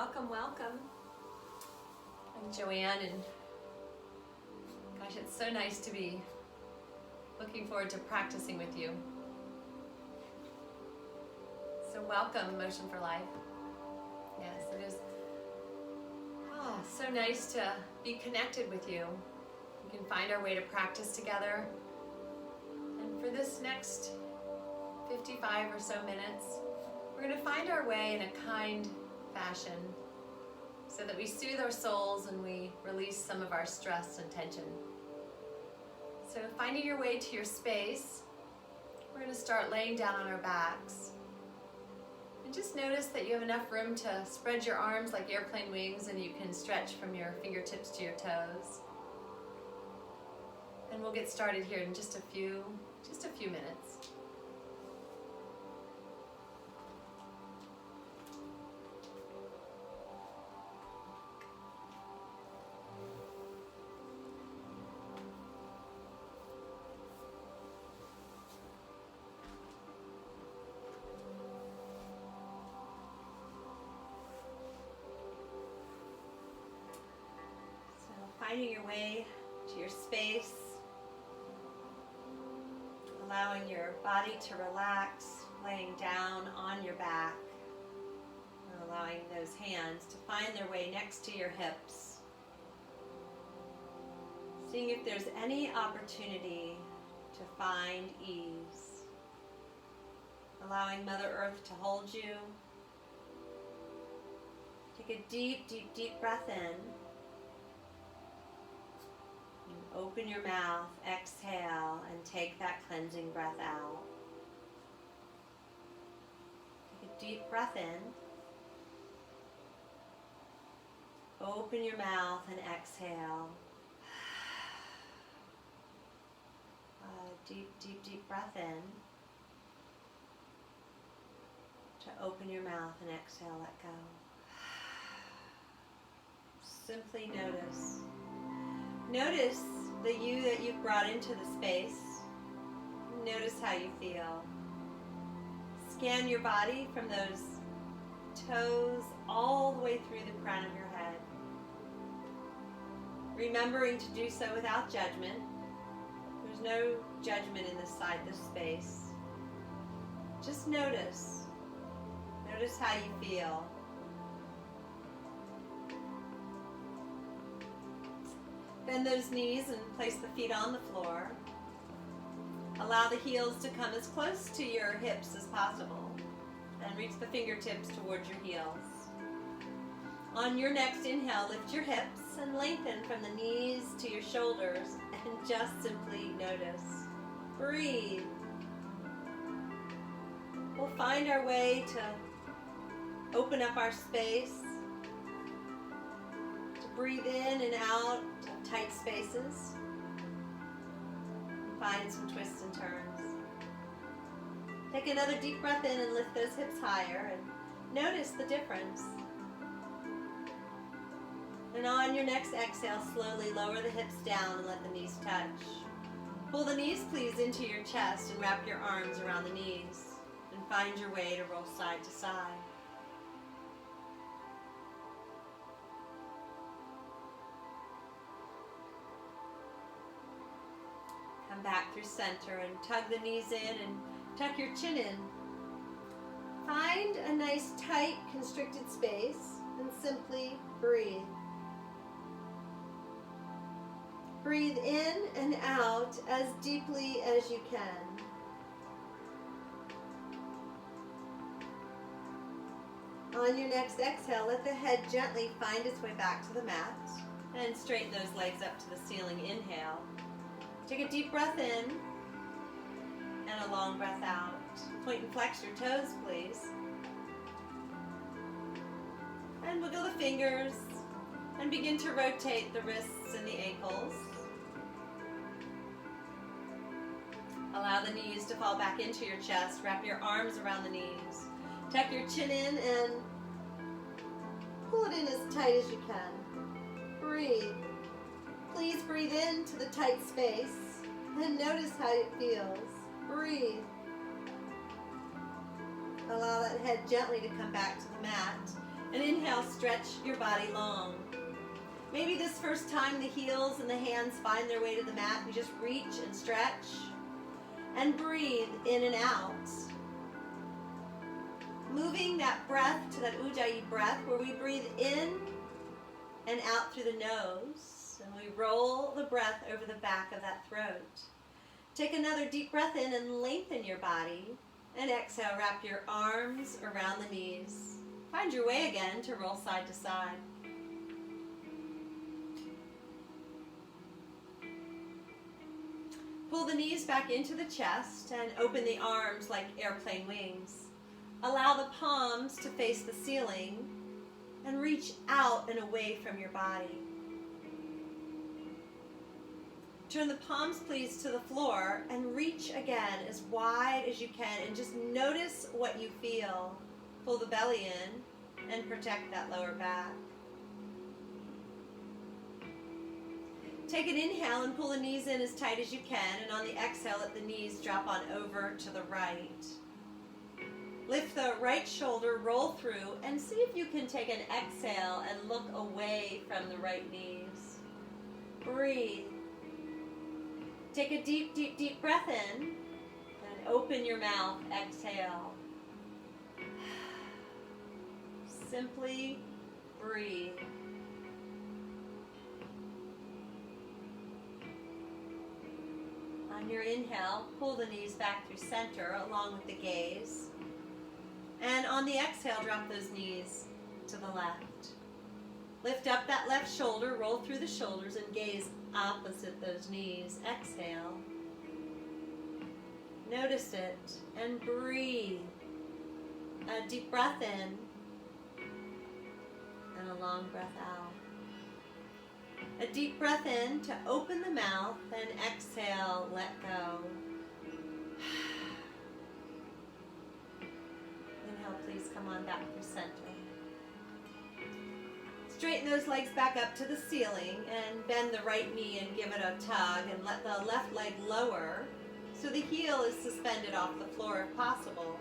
Welcome, welcome. I'm Joanne, and gosh, it's so nice to be looking forward to practicing with you. So welcome, Motion for Life. Yes, it is so nice to be connected with you. We can find our way to practice together. And for this next 55 or so minutes, we're going to find our way in a kind fashion so that we soothe our souls and we release some of our stress and tension. So finding your way to your space, we're going to start laying down on our backs. And just notice that you have enough room to spread your arms like airplane wings, and you can stretch from your fingertips to your toes. And we'll get started here in just a few minutes. Finding your way to your space, allowing your body to relax, laying down on your back, and allowing those hands to find their way next to your hips. Seeing if there's any opportunity to find ease. Allowing Mother Earth to hold you. Take a deep, deep, deep breath in. Open your mouth, exhale, and take that cleansing breath out. Take a deep breath in. Open your mouth and exhale. Deep, deep, deep breath in. To open your mouth and exhale, let go. Simply notice. Notice the you that you've brought into the space. Notice how you feel. Scan your body from those toes all the way through the crown of your head. Remembering to do so without judgment. There's no judgment inside this space. Just notice. Notice how you feel. Bend those knees and place the feet on the floor. Allow the heels to come as close to your hips as possible, and reach the fingertips towards your heels. On your next inhale, lift your hips and lengthen from the knees to your shoulders, and just simply notice. Breathe. We'll find our way to open up our space, to breathe in and out of tight spaces, and find some twists and turns. Take another deep breath in and lift those hips higher, and notice the difference. And on your next exhale, slowly lower the hips down and let the knees touch. Pull the knees, please, into your chest and wrap your arms around the knees, and find your way to roll side to side. Come back through center and tug the knees in and tuck your chin in. Find a nice, tight, constricted space and simply breathe. Breathe in and out as deeply as you can. On your next exhale, let the head gently find its way back to the mat and straighten those legs up to the ceiling. Inhale. Take a deep breath in and a long breath out. Point and flex your toes, please. And wiggle the fingers and begin to rotate the wrists and the ankles. Allow the knees to fall back into your chest. Wrap your arms around the knees. Tuck your chin in and pull it in as tight as you can. Breathe. Please breathe into the tight space and notice how it feels. Breathe. Allow that head gently to come back to the mat And inhale, stretch your body long. Maybe this first time the heels and the hands find their way to the mat, you just reach and stretch. And breathe in and out. Moving that breath to that Ujjayi breath where we breathe in and out through the nose. And we roll the breath over the back of that throat. Take another deep breath in and lengthen your body. And exhale, wrap your arms around the knees. Find your way again to roll side to side. Pull the knees back into the chest and open the arms like airplane wings. Allow the palms to face the ceiling and reach out and away from your body. Turn the palms please to the floor and reach again as wide as you can and just notice what you feel. Pull the belly in and protect that lower back. Take an inhale and pull the knees in as tight as you can, and on the exhale, let the knees drop on over to the right. Lift the right shoulder, roll through, and see if you can take an exhale and look away from the right knees. Breathe. Take a deep, deep, deep breath in, and open your mouth, exhale. Simply breathe. On your inhale, pull the knees back through center along with the gaze. And on the exhale, drop those knees to the left. Lift up that left shoulder, roll through the shoulders, and gaze opposite those knees. Exhale. Notice it and breathe. A deep breath in and a long breath out. A deep breath in to open the mouth, and exhale, let go. Inhale, please come on back through center. Straighten those legs back up to the ceiling and bend the right knee and give it a tug and let the left leg lower so the heel is suspended off the floor if possible.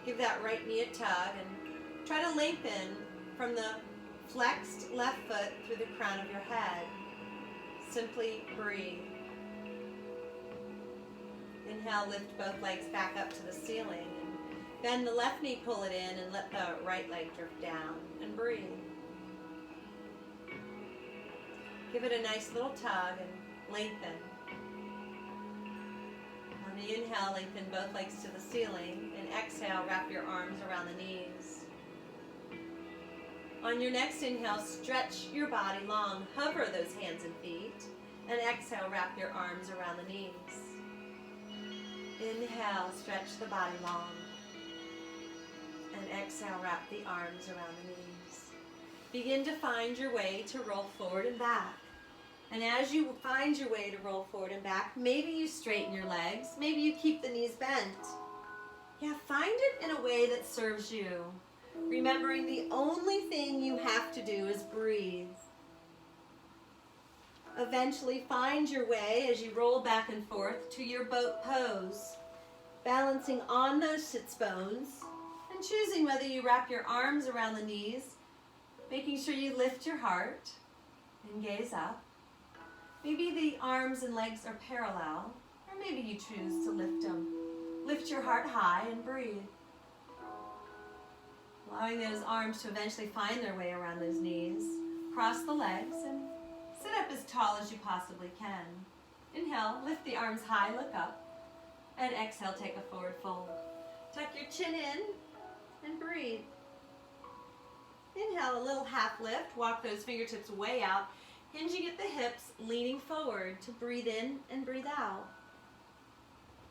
Give that right knee a tug and try to lengthen from the flexed left foot through the crown of your head. Simply breathe. Inhale, lift both legs back up to the ceiling. And bend the left knee, pull it in, and let the right leg drift down. And breathe. Give it a nice little tug and lengthen. On the inhale, lengthen both legs to the ceiling. And exhale, wrap your arms around the knees. On your next inhale, stretch your body long. Hover those hands and feet. And exhale, wrap your arms around the knees. Inhale, stretch the body long. And exhale, wrap the arms around the knees. Begin to find your way to roll forward and back. And as you find your way to roll forward and back, maybe you straighten your legs. Maybe you keep the knees bent. Yeah, find it in a way that serves you. Remembering the only thing you have to do is breathe. Eventually find your way as you roll back and forth to your boat pose, balancing on those sits bones and choosing whether you wrap your arms around the knees, making sure you lift your heart and gaze up. Maybe the arms and legs are parallel, or maybe you choose to lift them. Lift your heart high and breathe. Allowing those arms to eventually find their way around those knees. Cross the legs and sit up as tall as you possibly can. Inhale, lift the arms high, look up. And exhale, take a forward fold. Tuck your chin in and breathe. Inhale, a little half lift. Walk those fingertips way out, hinging at the hips, leaning forward to breathe in and breathe out.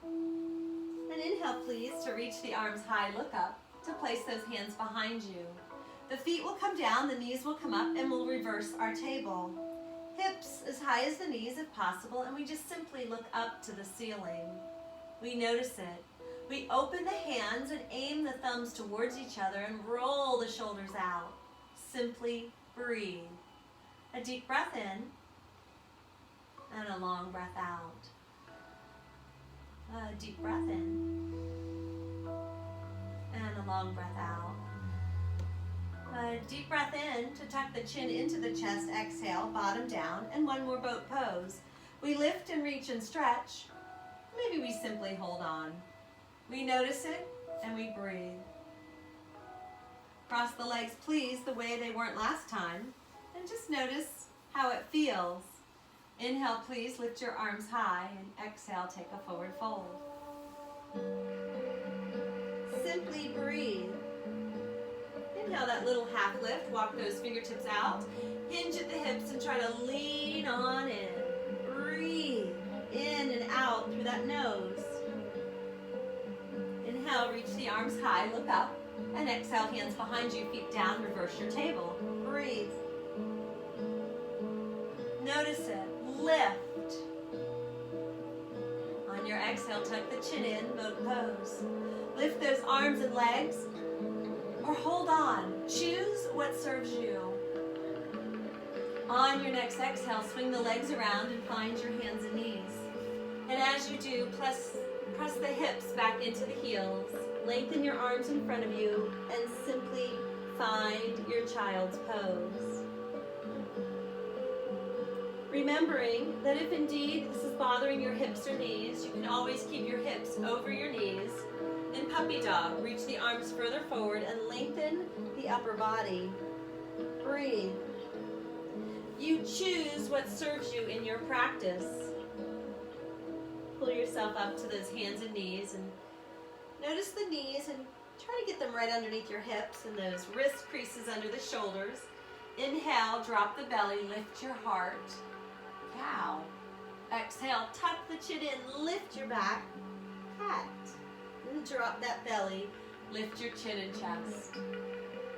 And inhale, please, to reach the arms high, look up. To place those hands behind you. The feet will come down, the knees will come up, and we'll reverse our table. Hips as high as the knees if possible, and we just simply look up to the ceiling. We notice it. We open the hands and aim the thumbs towards each other and roll the shoulders out. Simply breathe. A deep breath in and a long breath out. A deep breath in. And a long breath out. A deep breath in to tuck the chin into the chest. Exhale, bottom down, and one more boat pose. We lift and reach and stretch. Maybe we simply hold on. We notice it and we breathe. Cross the legs, please, the way they weren't last time. And just notice how it feels. Inhale, please, lift your arms high, and exhale, take a forward fold. Simply breathe. Inhale that little half lift, walk those fingertips out, hinge at the hips and try to lean on in. Breathe in and out through that nose. Inhale, reach the arms high, look up, and exhale, hands behind you, feet down, reverse your table. Breathe. Notice it. Lift. On your exhale, tuck the chin in, boat pose. Lift those arms and legs, or hold on. Choose what serves you. On your next exhale, swing the legs around and find your hands and knees. And as you do, press the hips back into the heels. Lengthen your arms in front of you and simply find your child's pose. Remembering that if indeed this is bothering your hips or knees, you can always keep your hips over your knees. In puppy dog, reach the arms further forward and lengthen the upper body. Breathe. You choose what serves you in your practice. Pull yourself up to those hands and knees and notice the knees and try to get them right underneath your hips and those wrist creases under the shoulders. Inhale, drop the belly, lift your heart. Cow. Exhale, tuck the chin in, lift your back. Cat. And drop that belly, lift your chin and chest.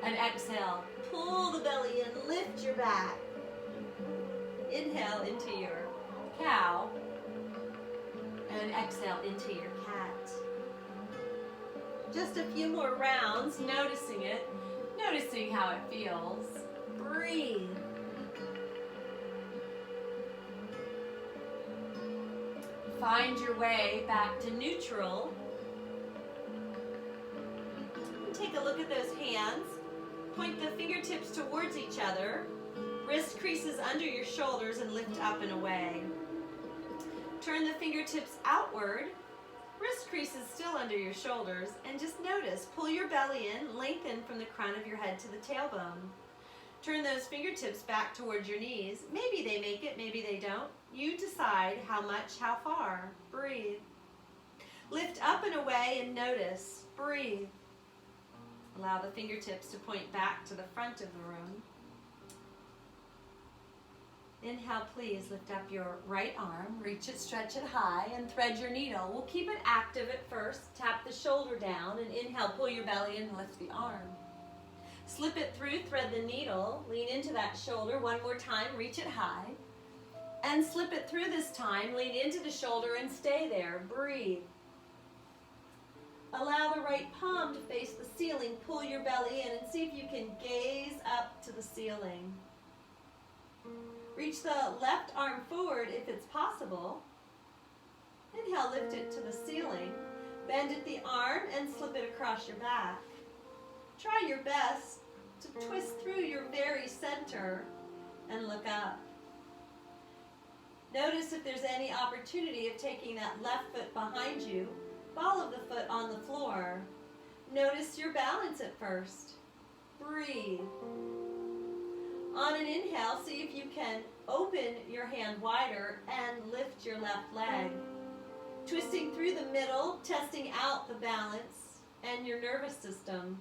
And exhale, pull the belly in, lift your back. Inhale into your cow. And exhale into your cat. Just a few more rounds, noticing it, noticing how it feels. Breathe. Find your way back to neutral. Take a look at those hands. Point the fingertips towards each other. Wrist creases under your shoulders and lift up and away. Turn the fingertips outward. Wrist creases still under your shoulders. And just notice, pull your belly in, lengthen from the crown of your head to the tailbone. Turn those fingertips back towards your knees. Maybe they make it, maybe they don't. You decide how much, how far. Breathe. Lift up and away and notice. Breathe. Allow the fingertips to point back to the front of the room. Inhale, please lift up your right arm, reach it, stretch it high, and thread your needle. We'll keep it active at first. Tap the shoulder down, and inhale, pull your belly in and lift the arm. Slip it through, thread the needle, lean into that shoulder. One more time, reach it high. And slip it through this time, lean into the shoulder and stay there. Breathe. Allow the right palm to face the ceiling. Pull your belly in and see if you can gaze up to the ceiling. Reach the left arm forward if it's possible. Inhale, lift it to the ceiling. Bend at the arm and slip it across your back. Try your best to twist through your very center and look up. Notice if there's any opportunity of taking that left foot behind you, ball of the foot on the floor. Notice your balance at first. Breathe. On an inhale, see if you can open your hand wider and lift your left leg. Twisting through the middle, testing out the balance and your nervous system.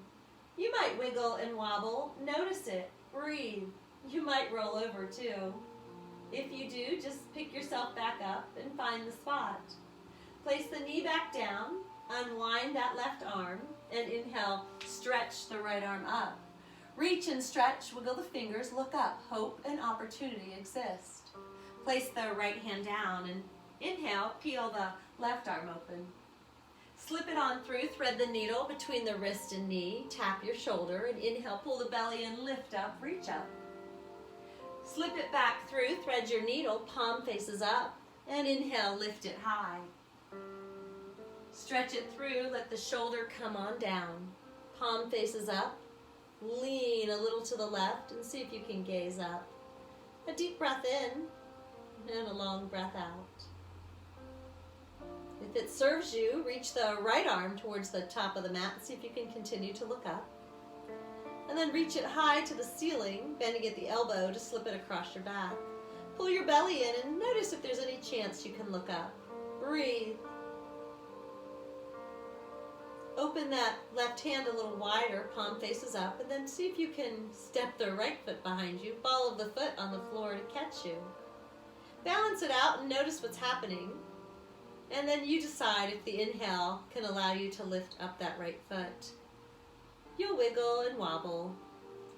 You might wiggle and wobble. Notice it. Breathe. You might roll over too. If you do, just pick yourself back up and find the spot. Place the knee back down, unwind that left arm, and inhale, stretch the right arm up. Reach and stretch, wiggle the fingers, look up. Hope and opportunity exist. Place the right hand down and inhale, peel the left arm open. Slip it on through, thread the needle between the wrist and knee, tap your shoulder, and inhale, pull the belly in, lift up, reach up. Slip it back through, thread your needle, palm faces up, and inhale, lift it high. Stretch it through, let the shoulder come on down. Palm faces up, lean a little to the left and see if you can gaze up. A deep breath in and a long breath out. If it serves you, reach the right arm towards the top of the mat and see if you can continue to look up. And then reach it high to the ceiling, bending at the elbow to slip it across your back. Pull your belly in and notice if there's any chance you can look up. Breathe. Open that left hand a little wider, palm faces up, and then see if you can step the right foot behind you, ball of the foot on the floor to catch you. Balance it out and notice what's happening. And then you decide if the inhale can allow you to lift up that right foot. You'll wiggle and wobble.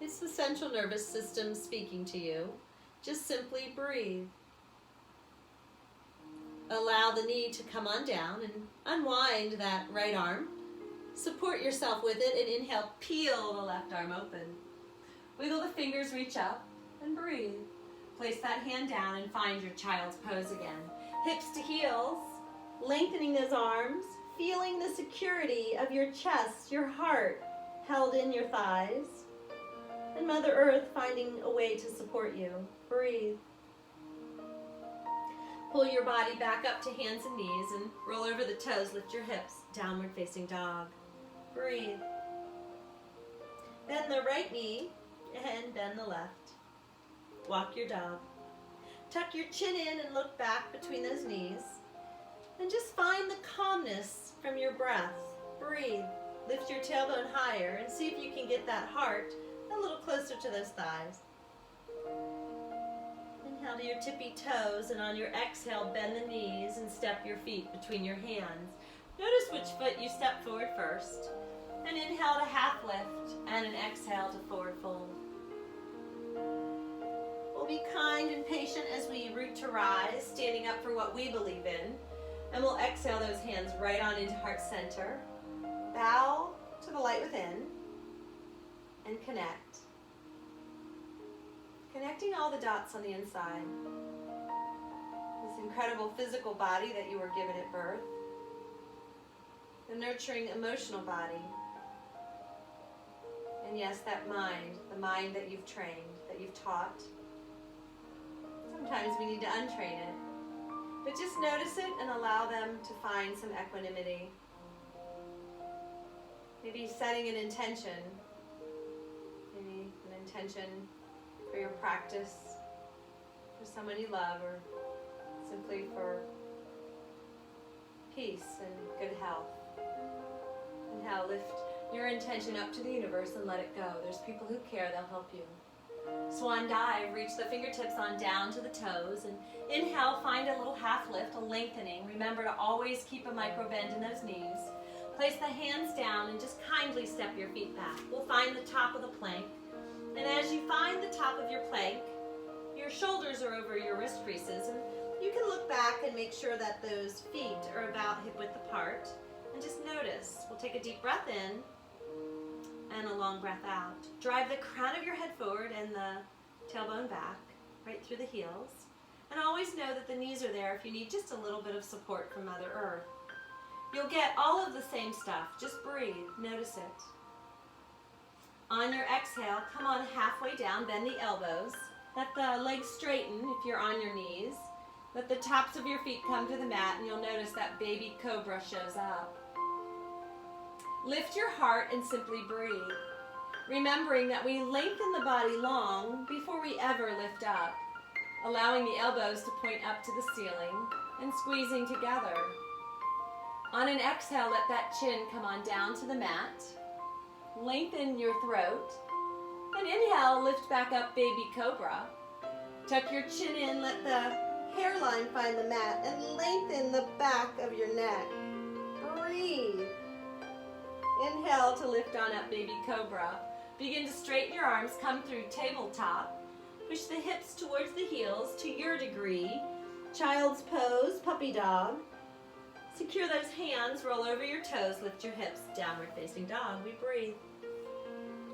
It's the central nervous system speaking to you. Just simply breathe. Allow the knee to come on down and unwind that right arm. Support yourself with it and inhale, peel the left arm open. Wiggle the fingers, reach up and breathe. Place that hand down and find your child's pose again. Hips to heels, lengthening those arms, feeling the security of your chest, your heart held in your thighs, and Mother Earth finding a way to support you. Breathe. Pull your body back up to hands and knees and roll over the toes, lift your hips, downward facing dog. Breathe. Bend the right knee and bend the left. Walk your dog. Tuck your chin in and look back between those knees. And just find the calmness from your breath. Breathe. Lift your tailbone higher and see if you can get that heart a little closer to those thighs. Inhale to your tippy toes, and on your exhale, bend the knees and step your feet between your hands. Notice which foot you step forward first. And inhale to half lift, and an exhale to forward fold. We'll be kind and patient as we root to rise, standing up for what we believe in. And we'll exhale those hands right on into heart center. Bow to the light within and connect. Connecting all the dots on the inside. This incredible physical body that you were given at birth. The nurturing emotional body. And yes, that mind, the mind that you've trained, that you've taught. Sometimes we need to untrain it. But just notice it and allow them to find some equanimity. Maybe setting an intention. Maybe an intention for your practice, for someone you love, or simply for peace and good health. Inhale, lift your intention up to the universe and let it go. There's people who care, they'll help you. Swan dive, reach the fingertips on down to the toes, and inhale, find a little half lift, a lengthening. Remember to always keep a micro bend in those knees. Place the hands down and just kindly step your feet back. We'll find the top of the plank. And as you find the top of your plank, your shoulders are over your wrist creases, and you can look back and make sure that those feet are about hip width apart. And just notice. We'll take a deep breath in and a long breath out. Drive the crown of your head forward and the tailbone back, right through the heels. And always know that the knees are there if you need just a little bit of support from Mother Earth. You'll get all of the same stuff. Just breathe. Notice it. On your exhale, come on halfway down, bend the elbows. Let the legs straighten if you're on your knees. Let the tops of your feet come to the mat, and you'll notice that baby cobra shows up. Lift your heart and simply breathe. Remembering that we lengthen the body long before we ever lift up. Allowing the elbows to point up to the ceiling and squeezing together. On an exhale, let that chin come on down to the mat. Lengthen your throat. And inhale, lift back up, baby cobra. Tuck your chin in, let the hairline find the mat, and lengthen the back of your neck. Breathe. Inhale to lift on up, baby cobra. Begin to straighten your arms, come through tabletop. Push the hips towards the heels to your degree. Child's pose, puppy dog. Secure those hands, roll over your toes, lift your hips, downward facing dog. We breathe.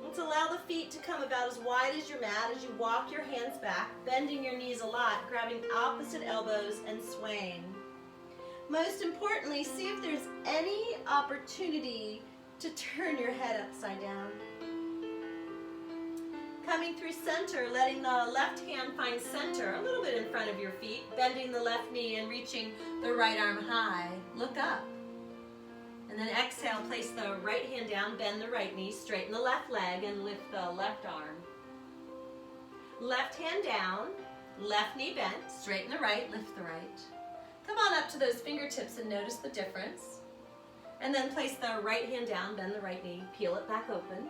Let's allow the feet to come about as wide as your mat as you walk your hands back, bending your knees a lot, grabbing opposite elbows and swaying. Most importantly, see if there's any opportunity to turn your head upside down. Coming through center, letting the left hand find center, a little bit in front of your feet, bending the left knee and reaching the right arm high. Look up. And then exhale, place the right hand down, bend the right knee, straighten the left leg, and lift the left arm. Left hand down, left knee bent, straighten the right, lift the right. Come on up to those fingertips and notice the difference. And then place the right hand down, bend the right knee, peel it back open.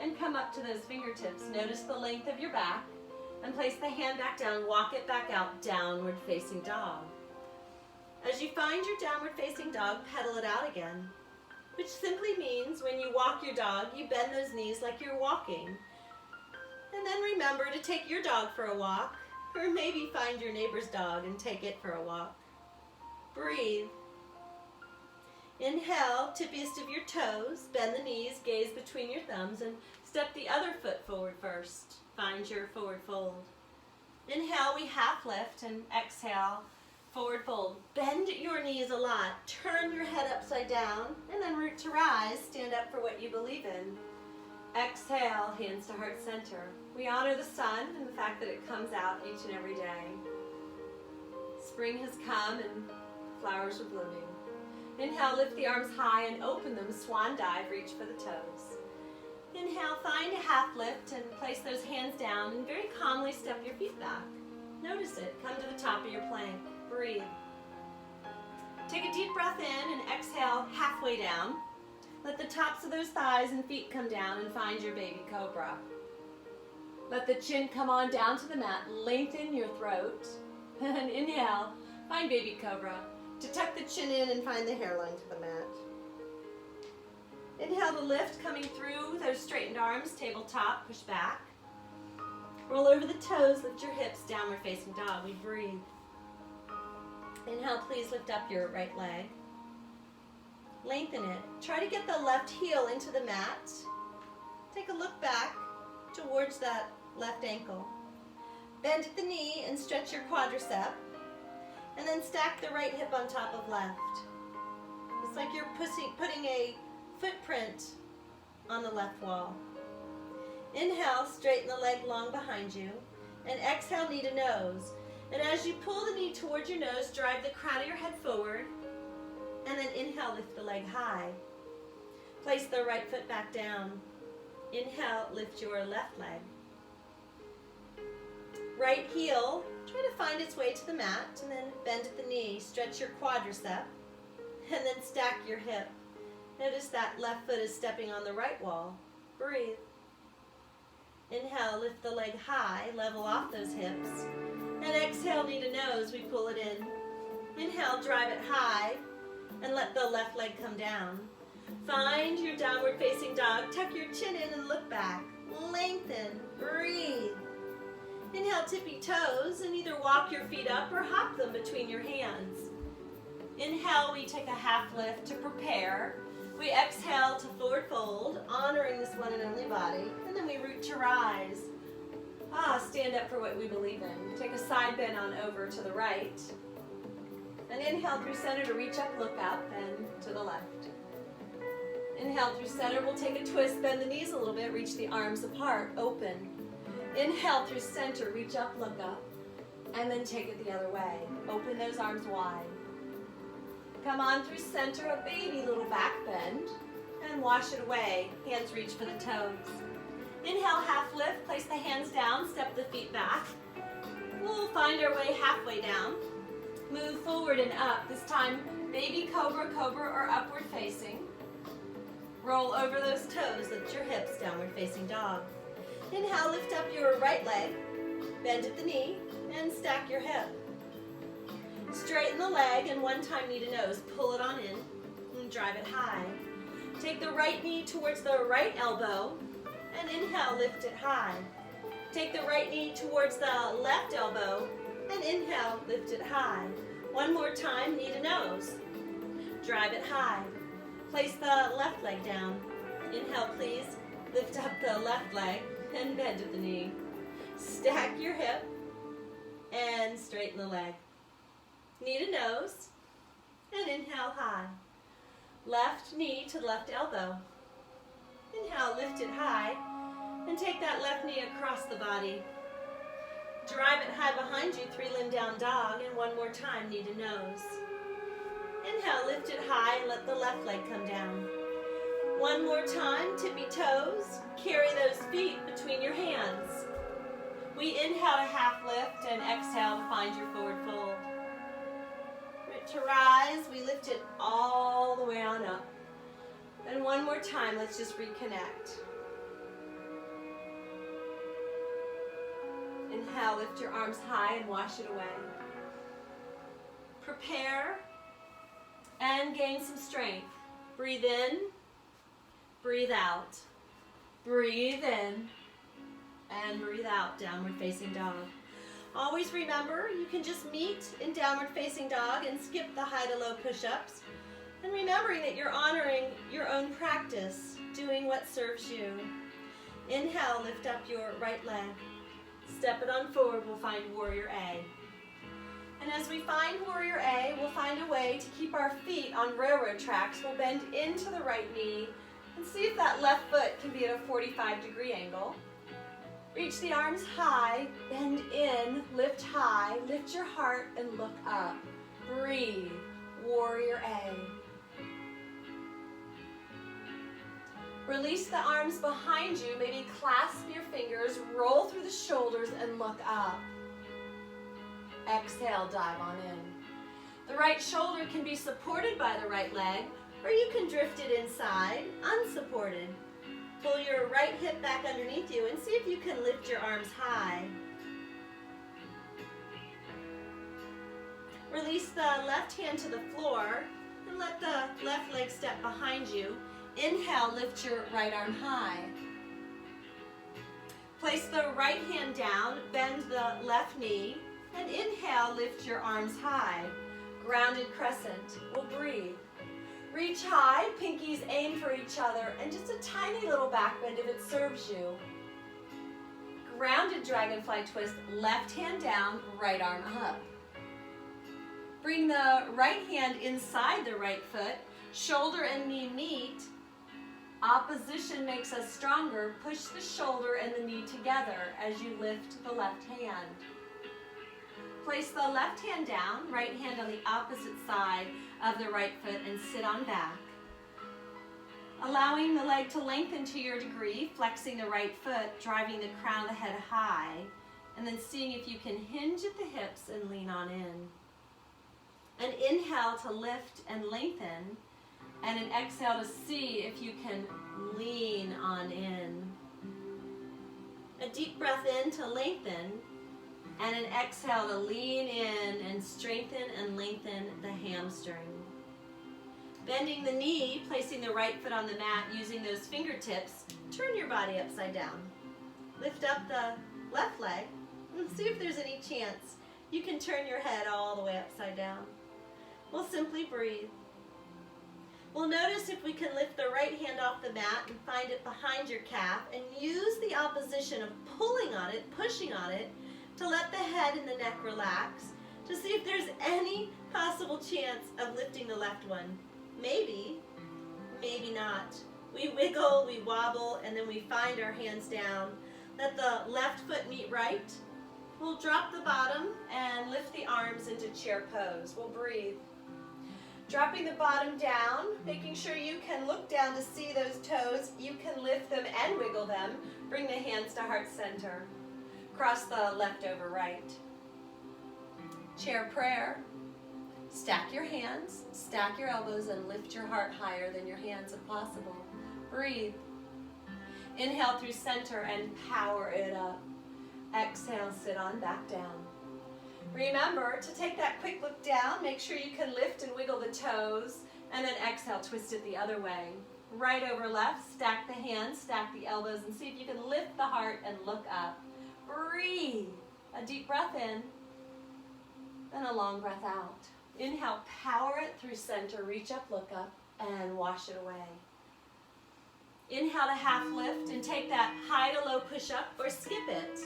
And come up to those fingertips. Notice the length of your back. And place the hand back down, walk it back out, downward facing dog. As you find your downward facing dog, pedal it out again. Which simply means when you walk your dog, you bend those knees like you're walking. And then remember to take your dog for a walk, or maybe find your neighbor's dog and take it for a walk. Breathe. Inhale, tippiest of your toes, bend the knees, gaze between your thumbs, and step the other foot forward first. Find your forward fold. Inhale, we half lift, and exhale, forward fold. Bend your knees a lot. Turn your head upside down, and then root to rise. Stand up for what you believe in. Exhale, hands to heart center. We honor the sun and the fact that it comes out each and every day. Spring has come and flowers are blooming. Inhale, lift the arms high and open them, swan dive, reach for the toes. Inhale, find a half lift and place those hands down and very calmly step your feet back. Notice it, come to the top of your plank, breathe. Take a deep breath in and exhale halfway down. Let the tops of those thighs and feet come down and find your baby cobra. Let the chin come on down to the mat, lengthen your throat. And inhale, find baby cobra. To tuck the chin in and find the hairline to the mat. Inhale to lift, coming through those straightened arms, tabletop, push back. Roll over the toes, lift your hips, downward facing dog. We breathe. Inhale, please lift up your right leg. Lengthen it. Try to get the left heel into the mat. Take a look back towards that left ankle. Bend at the knee and stretch your quadricep. And then stack the right hip on top of left. It's like you're putting a footprint on the left wall. Inhale, straighten the leg long behind you. And exhale, knee to nose. And as you pull the knee towards your nose, drive the crown of your head forward. And then inhale, lift the leg high. Place the right foot back down. Inhale, lift your left leg. Right heel, try to find its way to the mat, and then bend at the knee, stretch your quadricep, and then stack your hip. Notice that left foot is stepping on the right wall. Breathe. Inhale, lift the leg high, level off those hips. And exhale, knee to nose, we pull it in. Inhale, drive it high, and let the left leg come down. Find your downward facing dog, tuck your chin in and look back. Lengthen, breathe. Inhale, tippy toes, and either walk your feet up or hop them between your hands. Inhale, we take a half lift to prepare. We exhale to forward fold, honoring this one and only body, and then we root to rise. Stand up for what we believe in. Take a side bend on over to the right. And inhale through center to reach up, look up, and to the left. Inhale through center, we'll take a twist, bend the knees a little bit, reach the arms apart, open. Inhale through center, reach up, look up, and then take it the other way. Open those arms wide. Come on through center, a baby little back bend, and wash it away. Hands reach for the toes. Inhale, half lift, place the hands down, step the feet back. We'll find our way halfway down. Move forward and up. This time, baby cobra, cobra, or upward facing. Roll over those toes, lift your hips, downward facing dog. Inhale, lift up your right leg, bend at the knee, and stack your hip. Straighten the leg, and one time knee to nose, pull it on in, and drive it high. Take the right knee towards the right elbow, and inhale, lift it high. Take the right knee towards the left elbow, and inhale, lift it high. One more time, knee to nose. Drive it high. Place the left leg down. Inhale, please. Lift up the left leg and bend at the knee. Stack your hip and straighten the leg. Knee to nose and inhale high. Left knee to left elbow. Inhale, lift it high And take that left knee across the body. Drive it high behind you, 3-limb down dog, and one more time, knee to nose. Inhale, lift it high and let the left leg come down. One more time, tippy toes. Carry those feet between your hands. We inhale to half lift and exhale to find your forward fold. Right, to rise, we lift it all the way on up. And one more time, let's just reconnect. Inhale, lift your arms high and wash it away. Prepare and gain some strength. Breathe in, breathe out. Breathe in and breathe out, downward facing dog. Always remember, you can just meet in downward facing dog and skip the high to low push-ups. And remembering that you're honoring your own practice, doing what serves you. Inhale, lift up your right leg. Step it on forward, we'll find Warrior A. And as we find Warrior A, we'll find a way to keep our feet on railroad tracks. We'll bend into the right knee and see if that left foot can be at a 45-degree angle. Reach the arms high, bend in, lift high, lift your heart and look up. Breathe, Warrior A. Release the arms behind you, maybe clasp your fingers, roll through the shoulders and look up. Exhale, dive on in. The right shoulder can be supported by the right leg, or you can drift it inside, unsupported. Pull your right hip back underneath you and see if you can lift your arms high. Release the left hand to the floor and let the left leg step behind you. Inhale, lift your right arm high. Place the right hand down, bend the left knee, and inhale, lift your arms high. Grounded crescent. We'll breathe. Reach high, pinkies aim for each other, and just a tiny little back bend if it serves you. Grounded dragonfly twist, left hand down, right arm up. Bring the right hand inside the right foot, shoulder and knee meet. Opposition makes us stronger. Push the shoulder and the knee together as you lift the left hand. Place the left hand down, right hand on the opposite side of the right foot and sit on back. Allowing the leg to lengthen to your degree, flexing the right foot, driving the crown of the head high, and then seeing if you can hinge at the hips and lean on in. An inhale to lift and lengthen, and an exhale to see if you can lean on in. A deep breath in to lengthen, and an exhale to lean in and strengthen and lengthen the hamstring. Bending the knee, placing the right foot on the mat, using those fingertips, turn your body upside down. Lift up the left leg and see if there's any chance you can turn your head all the way upside down. We'll simply breathe. We'll notice if we can lift the right hand off the mat and find it behind your calf and use the opposition of pulling on it, pushing on it, to let the head and the neck relax, to see if there's any possible chance of lifting the left one. Maybe, maybe not. We wiggle, we wobble, and then we find our hands down. Let the left foot meet right. We'll drop the bottom and lift the arms into chair pose. We'll breathe. Dropping the bottom down, making sure you can look down to see those toes. You can lift them and wiggle them. Bring the hands to heart center. Cross the left over right. Chair prayer. Stack your hands, stack your elbows, and lift your heart higher than your hands if possible. Breathe. Inhale through center and power it up. Exhale, sit on back down. Remember to take that quick look down, make sure you can lift and wiggle the toes, and then exhale, twist it the other way. Right over left, stack the hands, stack the elbows, and see if you can lift the heart and look up. Breathe. A deep breath in, and a long breath out. Inhale, power it through center, reach up, look up, and wash it away. Inhale to half lift and take that high to low push up or skip it.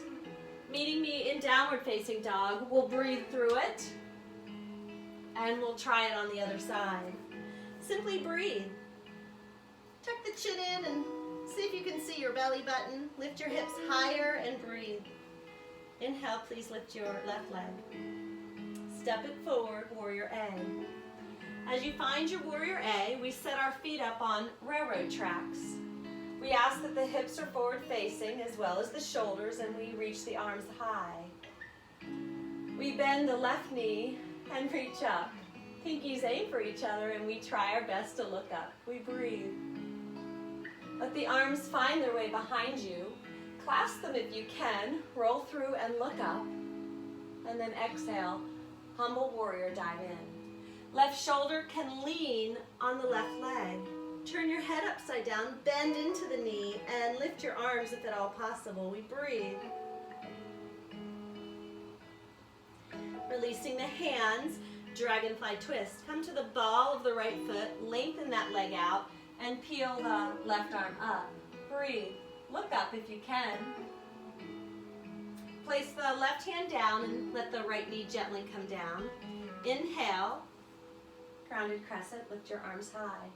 Meeting me in downward facing dog, we'll breathe through it, and we'll try it on the other side. Simply breathe. Tuck the chin in and see if you can see your belly button. Lift your hips higher and breathe. Inhale, please lift your left leg. Step it forward, Warrior A. As you find your Warrior A, we set our feet up on railroad tracks. We ask that the hips are forward facing as well as the shoulders, and we reach the arms high. We bend the left knee and reach up. Pinkies aim for each other and we try our best to look up. We breathe. Let the arms find their way behind you. Clasp them if you can. Roll through and look up. And then exhale. Humble warrior, dive in. Left shoulder can lean on the left leg. Turn your head upside down, bend into the knee, and lift your arms if at all possible. We breathe. Releasing the hands, dragonfly twist. Come to the ball of the right foot, lengthen that leg out, and peel the left arm up. Breathe. Look up if you can. Place the left hand down and let the right knee gently come down. Inhale, grounded crescent, lift your arms high.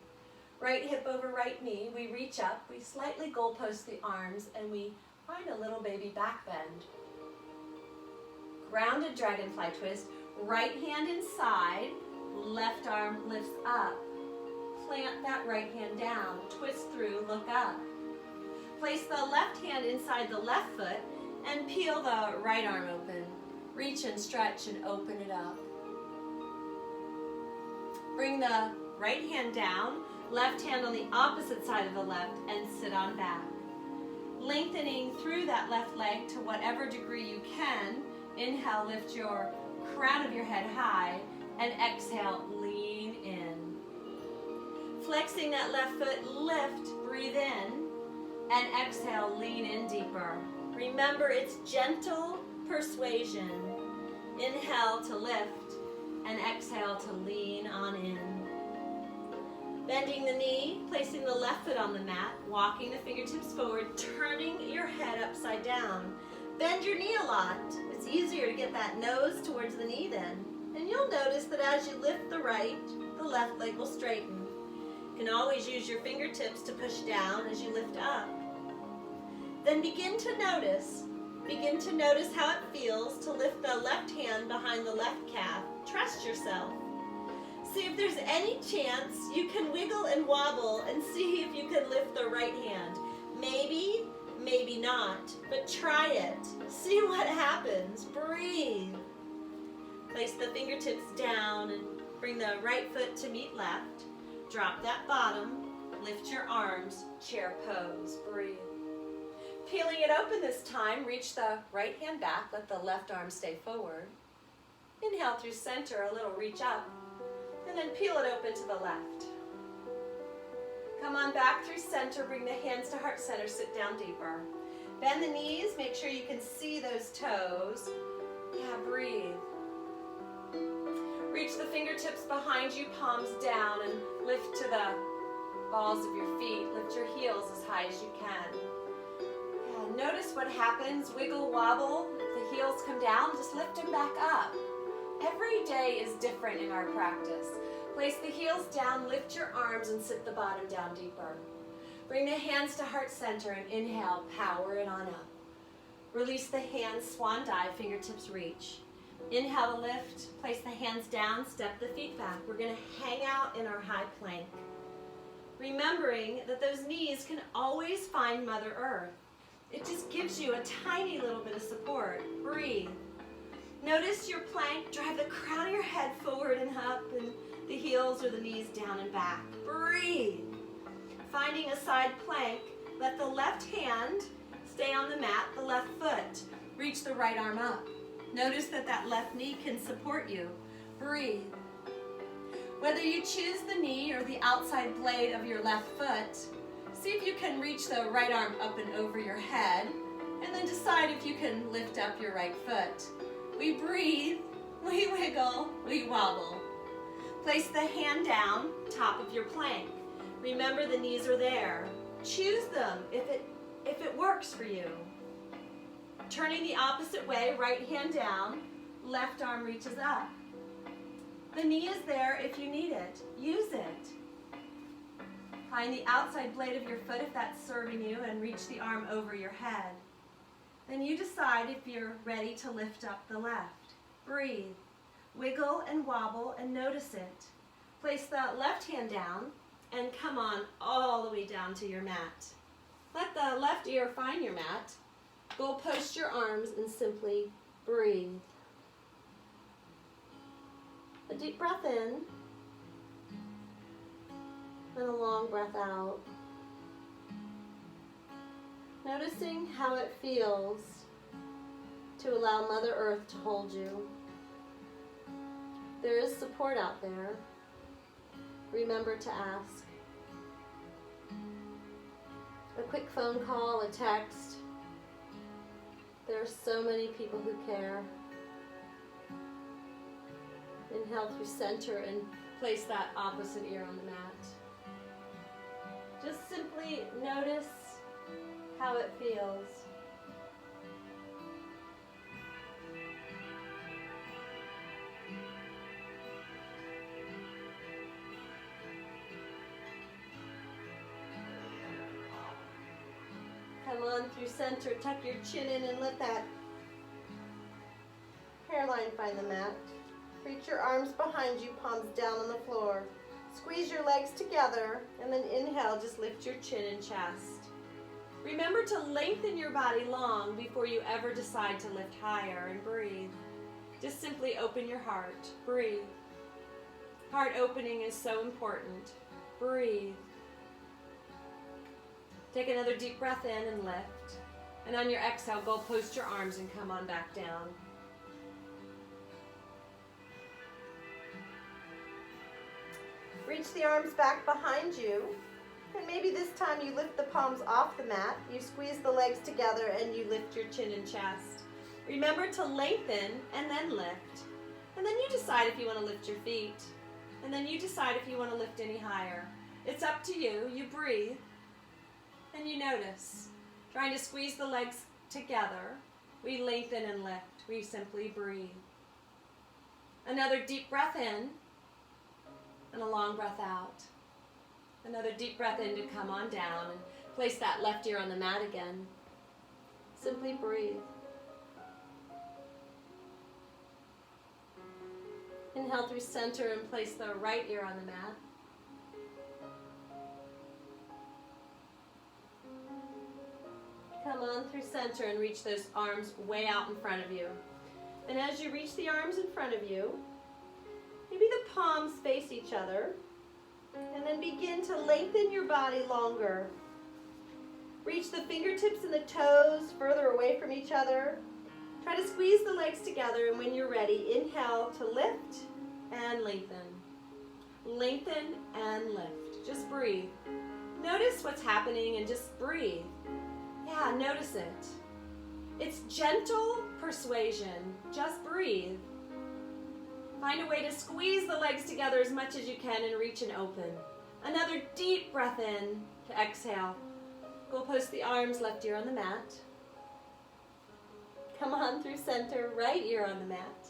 Right hip over right knee, we reach up, we slightly goalpost the arms, and we find a little baby back bend. Grounded dragonfly twist, right hand inside, left arm lifts up. Plant that right hand down, twist through, look up. Place the left hand inside the left foot and peel the right arm open. Reach and stretch and open it up. Bring the right hand down, left hand on the opposite side of the left, and sit on back. Lengthening through that left leg to whatever degree you can. Inhale, lift your crown of your head high, and exhale, lean in. Flexing that left foot, lift, breathe in, and exhale, lean in deeper. Remember, it's gentle persuasion. Inhale to lift, and exhale to lean on in. Bending the knee, placing the left foot on the mat, walking the fingertips forward, turning your head upside down. Bend your knee a lot. It's easier to get that nose towards the knee then. And you'll notice that as you lift the right, the left leg will straighten. You can always use your fingertips to push down as you lift up. Then begin to notice how it feels to lift the left hand behind the left calf. Trust yourself. See if there's any chance you can wiggle and wobble and see if you can lift the right hand. Maybe, maybe not, but try it. See what happens. Breathe. Place the fingertips down and bring the right foot to meet left. Drop that bottom. Lift your arms. Chair pose. Breathe. Peeling it open this time, reach the right hand back. Let the left arm stay forward. Inhale through center, a little reach up. And then peel it open to the left. Come on back through center, bring the hands to heart center, sit down deeper. Bend the knees, make sure you can see those toes. Yeah, breathe. Reach the fingertips behind you, palms down, and lift to the balls of your feet. Lift your heels as high as you can. Yeah, notice what happens, wiggle, wobble. If the heels come down, just lift them back up. Every day is different in our practice. Place the heels down, lift your arms, and sit the bottom down deeper. Bring the hands to heart center and inhale, power it on up. Release the hands, swan dive, fingertips reach. Inhale to lift, place the hands down, step the feet back. We're going to hang out in our high plank. Remembering that those knees can always find Mother Earth. It just gives you a tiny little bit of support. Breathe. Notice your plank, drive the crown of your head forward and up, and the heels or the knees down and back. Breathe. Finding a side plank, let the left hand stay on the mat, the left foot. Reach the right arm up. Notice that that left knee can support you. Breathe. Whether you choose the knee or the outside blade of your left foot, see if you can reach the right arm up and over your head, and then decide if you can lift up your right foot. We breathe, we wiggle, we wobble. Place the hand down, top of your plank. Remember the knees are there. Choose them if it works for you. Turning the opposite way, right hand down, left arm reaches up. The knee is there if you need it. Use it. Find the outside blade of your foot if that's serving you and reach the arm over your head. Then you decide if you're ready to lift up the left. Breathe. Wiggle and wobble and notice it. Place the left hand down and come on all the way down to your mat. Let the left ear find your mat. Go post your arms and simply breathe. A deep breath in and a long breath out. Noticing how it feels to allow Mother Earth to hold you. There is support out there. Remember to ask. A quick phone call, a text. There are so many people who care. Inhale through center and place that opposite ear on the mat. Just simply notice how it feels. Come on through center, tuck your chin in and let that hairline find the mat. Reach your arms behind you, palms down on the floor. Squeeze your legs together and then inhale, just lift your chin and chest. Remember to lengthen your body long before you ever decide to lift higher, and breathe. Just simply open your heart. Breathe. Heart opening is so important. Breathe. Take another deep breath in and lift. And on your exhale, go post your arms and come on back down. Reach the arms back behind you. And maybe this time you lift the palms off the mat. You squeeze the legs together and you lift your chin and chest. Remember to lengthen and then lift. And then you decide if you want to lift your feet. And then you decide if you want to lift any higher. It's up to you. You breathe. And you notice. Trying to squeeze the legs together. We lengthen and lift. We simply breathe. Another deep breath in. And a long breath out. Another deep breath in to come on down and place that left ear on the mat again. Simply breathe. Inhale through center and place the right ear on the mat. Come on through center and reach those arms way out in front of you. And as you reach the arms in front of you, maybe the palms face each other. And then begin to lengthen your body longer. Reach the fingertips and the toes further away from each other. Try to squeeze the legs together, and when you're ready, inhale to lift and lengthen. Lengthen and lift. Just breathe. Notice what's happening and just breathe. Yeah, notice it. It's gentle persuasion. Just breathe. Find a way to squeeze the legs together as much as you can and reach and open. Another deep breath in to exhale. Go post the arms, left ear on the mat. Come on through center, right ear on the mat.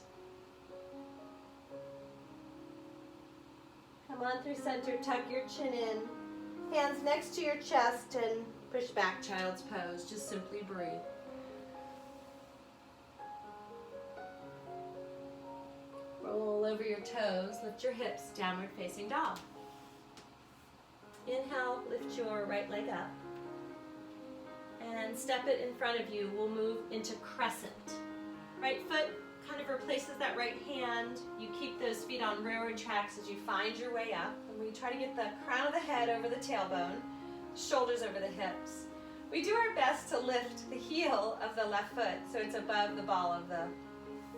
Come on through center, tuck your chin in. Hands next to your chest and push back, child's pose. Just simply breathe. Roll over your toes, lift your hips, downward facing dog. Inhale, lift your right leg up. And step it in front of you. We'll move into crescent. Right foot kind of replaces that right hand. You keep those feet on railroad tracks as you find your way up. And we try to get the crown of the head over the tailbone, shoulders over the hips. We do our best to lift the heel of the left foot so it's above the ball of the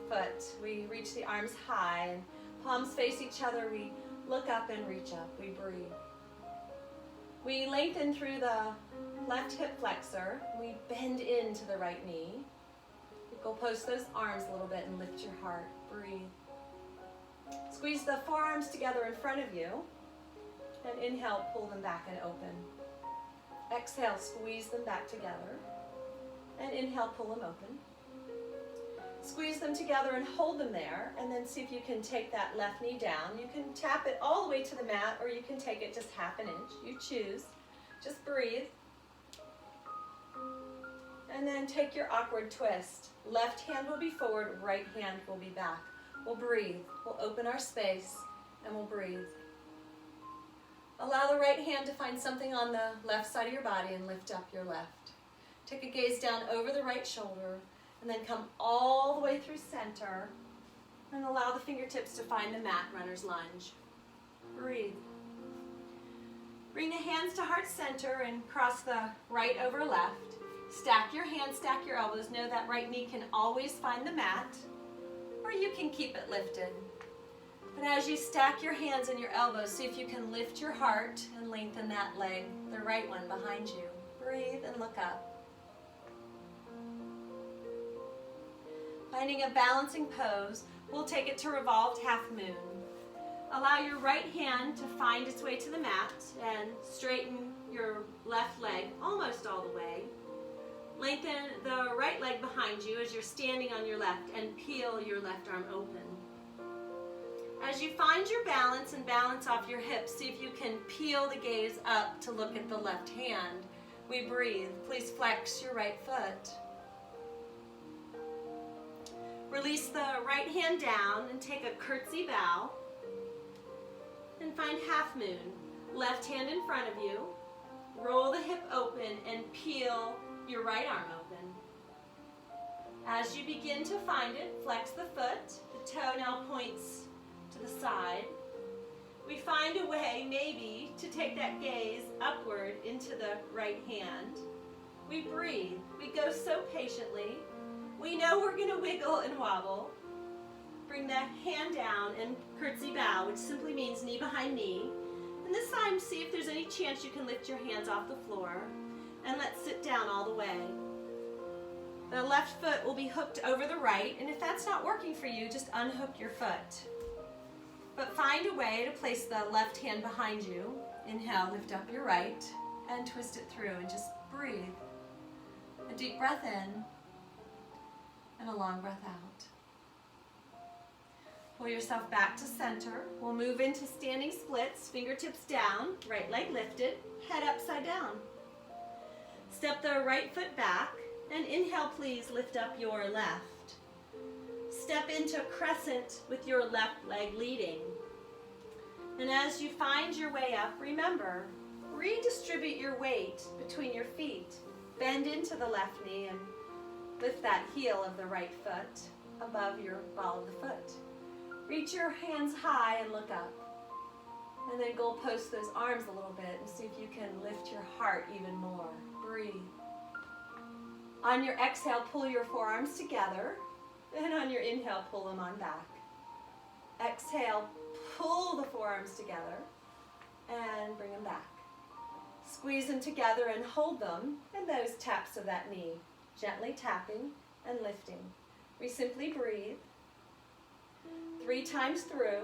foot. We reach the arms high and palms face each other. We look up and reach up. We breathe. We lengthen through the left hip flexor. We bend into the right knee. Go post those arms a little bit and lift your heart. Breathe. Squeeze the forearms together in front of you. And inhale, pull them back and open. Exhale, squeeze them back together. And inhale, pull them open. Squeeze them together and hold them there, and then see if you can take that left knee down. You can tap it all the way to the mat, or you can take it just half an inch. You choose. Just breathe. And then take your awkward twist. Left hand will be forward, right hand will be back. We'll breathe. We'll open our space, and we'll breathe. Allow the right hand to find something on the left side of your body and lift up your left. Take a gaze down over the right shoulder, and then come all the way through center, and allow the fingertips to find the mat, runner's lunge. Breathe. Bring the hands to heart center and cross the right over left. Stack your hands, stack your elbows. Know that right knee can always find the mat, or you can keep it lifted. But as you stack your hands and your elbows, see if you can lift your heart and lengthen that leg, the right one behind you. Breathe and look up. Finding a balancing pose, we'll take it to revolved half moon. Allow your right hand to find its way to the mat and straighten your left leg almost all the way. Lengthen the right leg behind you as you're standing on your left and peel your left arm open. As you find your balance and balance off your hips, see if you can peel the gaze up to look at the left hand. We breathe. Please flex your right foot. Release the right hand down and take a curtsy bow. And find half moon. Left hand in front of you. Roll the hip open and peel your right arm open. As you begin to find it, flex the foot. The toe now points to the side. We find a way, maybe, to take that gaze upward into the right hand. We breathe. We go so patiently. We know we're going to wiggle and wobble. Bring the hand down and curtsy bow, which simply means knee behind knee. And this time, see if there's any chance you can lift your hands off the floor. And let's sit down all the way. The left foot will be hooked over the right, and if that's not working for you, just unhook your foot. But find a way to place the left hand behind you. Inhale, lift up your right, and twist it through, and just breathe. A deep breath in, and a long breath out. Pull yourself back to center. We'll move into standing splits, fingertips down, right leg lifted, head upside down. Step the right foot back, and inhale, please lift up your left. Step into crescent with your left leg leading. And as you find your way up, remember, redistribute your weight between your feet. Bend into the left knee and lift that heel of the right foot above your ball of the foot. Reach your hands high and look up. And then go post those arms a little bit and see if you can lift your heart even more. Breathe. On your exhale, pull your forearms together. And on your inhale, pull them on back. Exhale, pull the forearms together and bring them back. Squeeze them together and hold them in those taps of that knee. Gently tapping and lifting. We simply breathe 3 times through,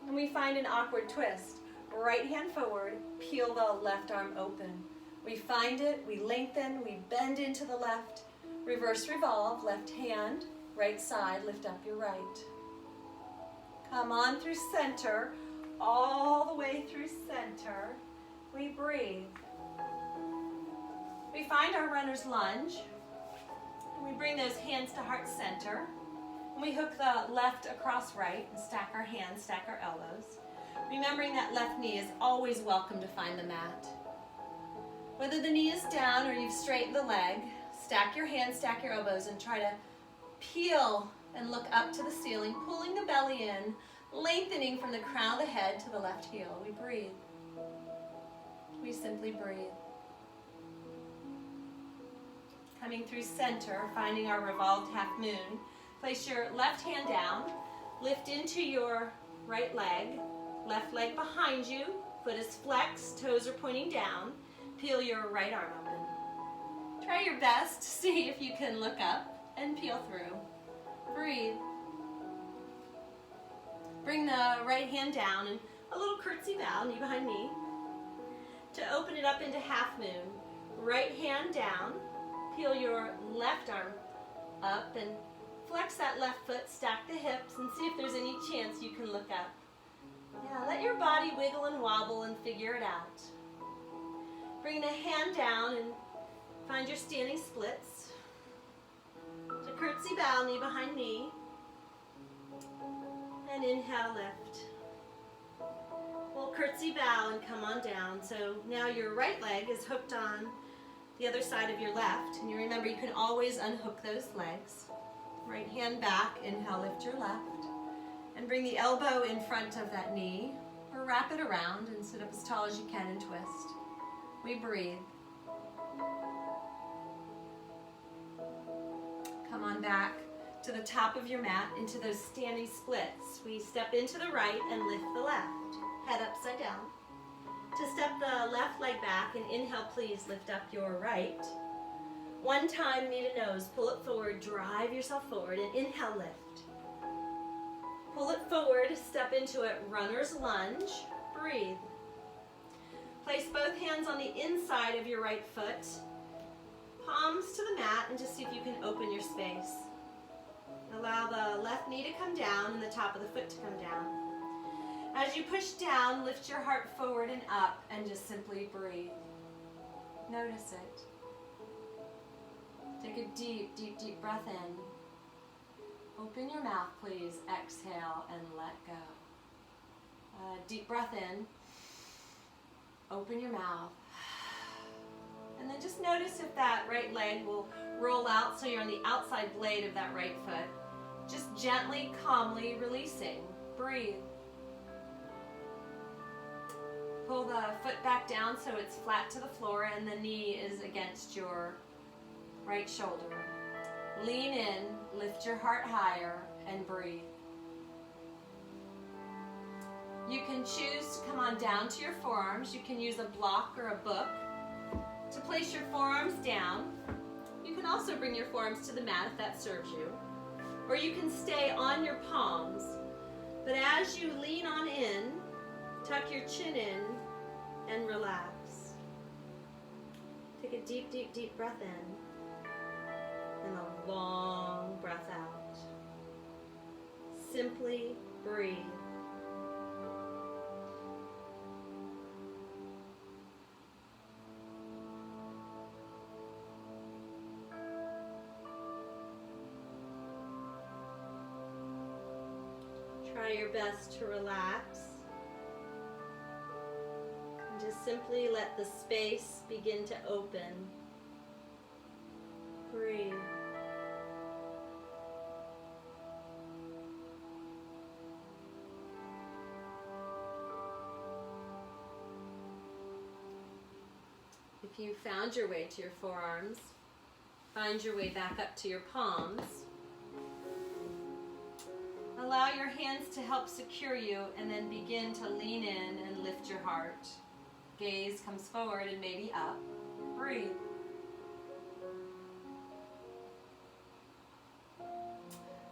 and we find an awkward twist. Right hand forward, peel the left arm open. We find it, we lengthen, we bend into the left, reverse revolve, left hand, right side, lift up your right. Come on through center, all the way through center. We breathe. We find our runner's lunge. We bring those hands to heart center. And we hook the left across right and stack our hands, stack our elbows. Remembering that left knee is always welcome to find the mat. Whether the knee is down or you've straightened the leg, stack your hands, stack your elbows, and try to peel and look up to the ceiling, pulling the belly in, lengthening from the crown of the head to the left heel. We breathe. We simply breathe. Coming through center, finding our revolved half moon. Place your left hand down, lift into your right leg, left leg behind you, foot is flexed, toes are pointing down, peel your right arm open. Try your best to see if you can look up and peel through. Breathe. Bring the right hand down and a little curtsy bow, knee behind knee, to open it up into half moon. Right hand down, peel your left arm up and flex that left foot, stack the hips, and see if there's any chance you can look up. Yeah, let your body wiggle and wobble and figure it out. Bring the hand down and find your standing splits. To curtsy bow, knee behind knee. And inhale, lift. We'll curtsy bow and come on down. So now your right leg is hooked on the other side of your left. And you remember you can always unhook those legs. Right hand back, inhale, lift your left. And bring the elbow in front of that knee. Or wrap it around and sit up as tall as you can and twist. We breathe. Come on back to the top of your mat into those standing splits. We step into the right and lift the left. Head upside down. To step the left leg back and inhale, please lift up your right. One time, knee to nose, pull it forward, drive yourself forward, and inhale, lift. Pull it forward, step into it, runner's lunge, breathe. Place both hands on the inside of your right foot, palms to the mat, and just see if you can open your space. Allow the left knee to come down and the top of the foot to come down. As you push down, lift your heart forward and up and just simply breathe. Notice it. Take a deep, deep, deep breath in. Open your mouth, please. Exhale and let go. Deep breath in. Open your mouth. And then just notice if that right leg will roll out so you're on the outside blade of that right foot. Just gently, calmly releasing. Breathe. Pull the foot back down so it's flat to the floor and the knee is against your right shoulder. Lean in, lift your heart higher, and breathe. You can choose to come on down to your forearms. You can use a block or a book to place your forearms down. You can also bring your forearms to the mat if that serves you. Or you can stay on your palms. But as you lean on in, tuck your chin in and relax. Take a deep, deep, deep breath in and a long breath out. Simply breathe. Try your best to relax. And just simply let the space begin to open. Breathe. If you found your way to your forearms, find your way back up to your palms. Allow your hands to help secure you and then begin to lean in and lift your heart. Gaze comes forward and maybe up. Breathe.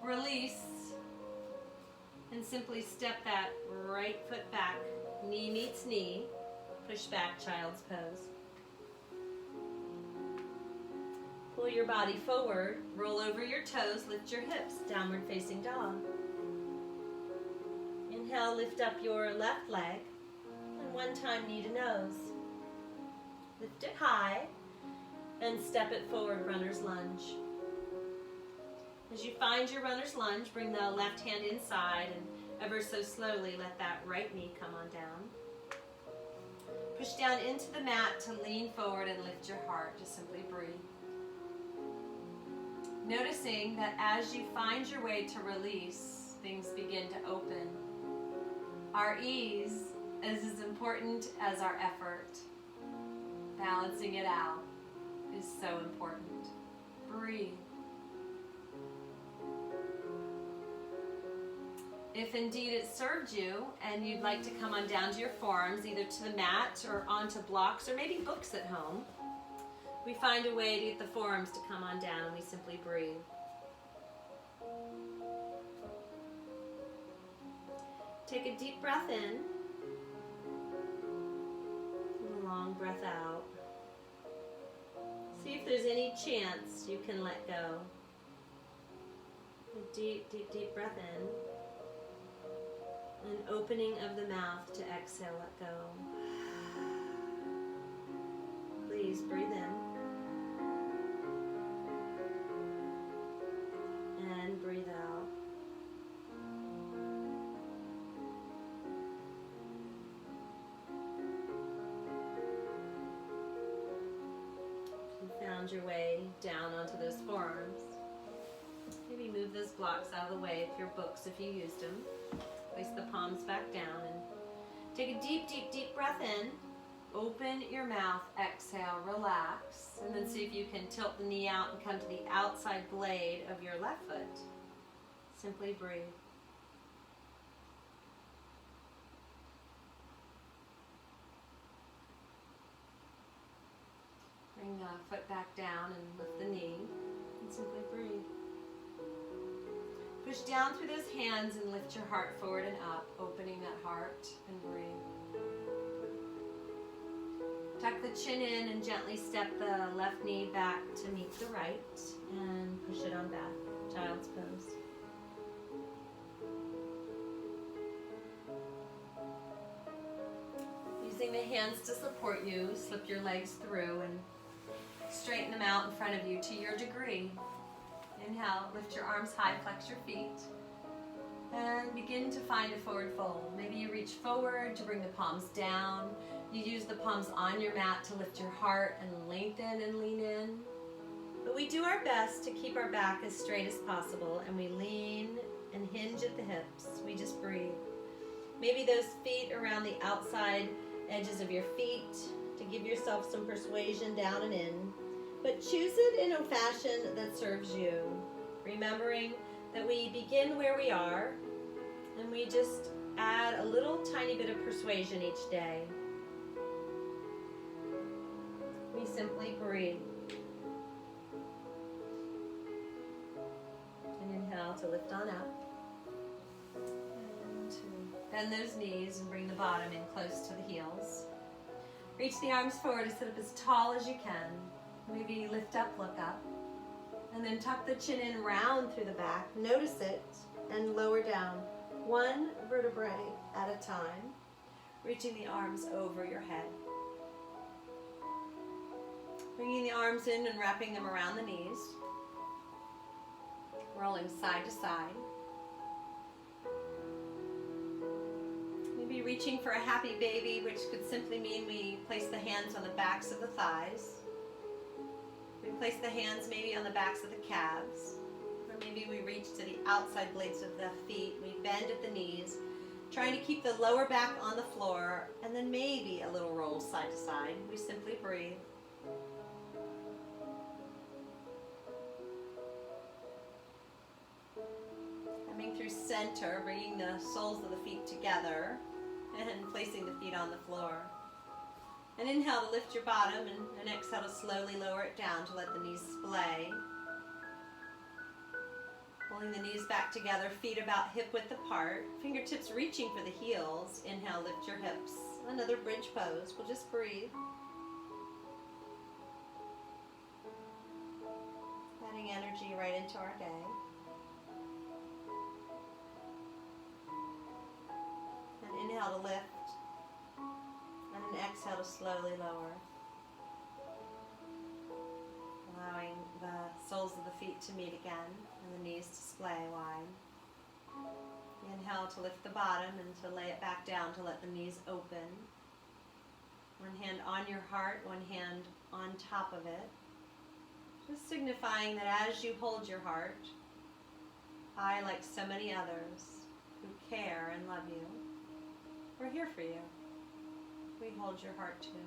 Release and simply step that right foot back. Knee meets knee. Push back, child's pose. Pull your body forward. Roll over your toes. Lift your hips. Downward facing dog. Inhale, lift up your left leg, and one time knee to nose. Lift it high, and step it forward, runner's lunge. As you find your runner's lunge, bring the left hand inside, and ever so slowly let that right knee come on down. Push down into the mat to lean forward and lift your heart. Just simply breathe. Noticing that as you find your way to release, things begin to open. Our ease is as important as our effort. Balancing it out is so important. Breathe. If indeed it served you and you'd like to come on down to your forearms, either to the mat or onto blocks or maybe books at home, we find a way to get the forearms to come on down and we simply breathe. Take a deep breath in and a long breath out. See if there's any chance you can let go. A deep, deep, deep breath in. An opening of the mouth to exhale, let go. Please breathe in. And breathe out. You found your way down onto those forearms. Maybe move those blocks out of the way of your books if you used them. Place the palms back down and take a deep, deep, deep breath in. Open your mouth, exhale, relax, and then see if you can tilt the knee out and come to the outside blade of your left foot. Simply breathe. Bring the foot back down and lift the knee, and simply breathe. Push down through those hands and lift your heart forward and up, opening that heart, and breathe. Tuck the chin in and gently step the left knee back to meet the right, and push it on back, child's pose. Using the hands to support you, slip your legs through and straighten them out in front of you to your degree. Inhale, lift your arms high, flex your feet, and begin to find a forward fold. Maybe you reach forward to bring the palms down. You use the palms on your mat to lift your heart and lengthen and lean in. But we do our best to keep our back as straight as possible, and we lean and hinge at the hips. We just breathe. Maybe those feet around the outside edges of your feet to give yourself some persuasion down and in. But choose it in a fashion that serves you, remembering that we begin where we are and we just add a little tiny bit of persuasion each day. We simply breathe. And inhale to lift on up. And to bend those knees and bring the bottom in close to the heels. Reach the arms forward to sit up as tall as you can. Maybe lift up, look up. And then tuck the chin in round through the back. Notice it and lower down one vertebrae at a time, reaching the arms over your head. Bringing the arms in and wrapping them around the knees. Rolling side to side. Maybe reaching for a happy baby, which could simply mean we place the hands on the backs of the thighs. We place the hands maybe on the backs of the calves. Or maybe we reach to the outside blades of the feet. We bend at the knees, trying to keep the lower back on the floor, and then maybe a little roll side to side. We simply breathe. Coming through center, bringing the soles of the feet together and placing the feet on the floor. And inhale to lift your bottom and exhale to slowly lower it down to let the knees splay. Pulling the knees back together, feet about hip width apart, fingertips reaching for the heels. Inhale, lift your hips. Another bridge pose. We'll just breathe. Adding energy right into our day. And inhale to lift. And an exhale to slowly lower. Allowing the soles of the feet to meet again and the knees to splay wide. Inhale to lift the bottom and to lay it back down to let the knees open. One hand on your heart, one hand on top of it. Just signifying that as you hold your heart, I, like so many others who care and love you, we're here for you. We hold your heart too.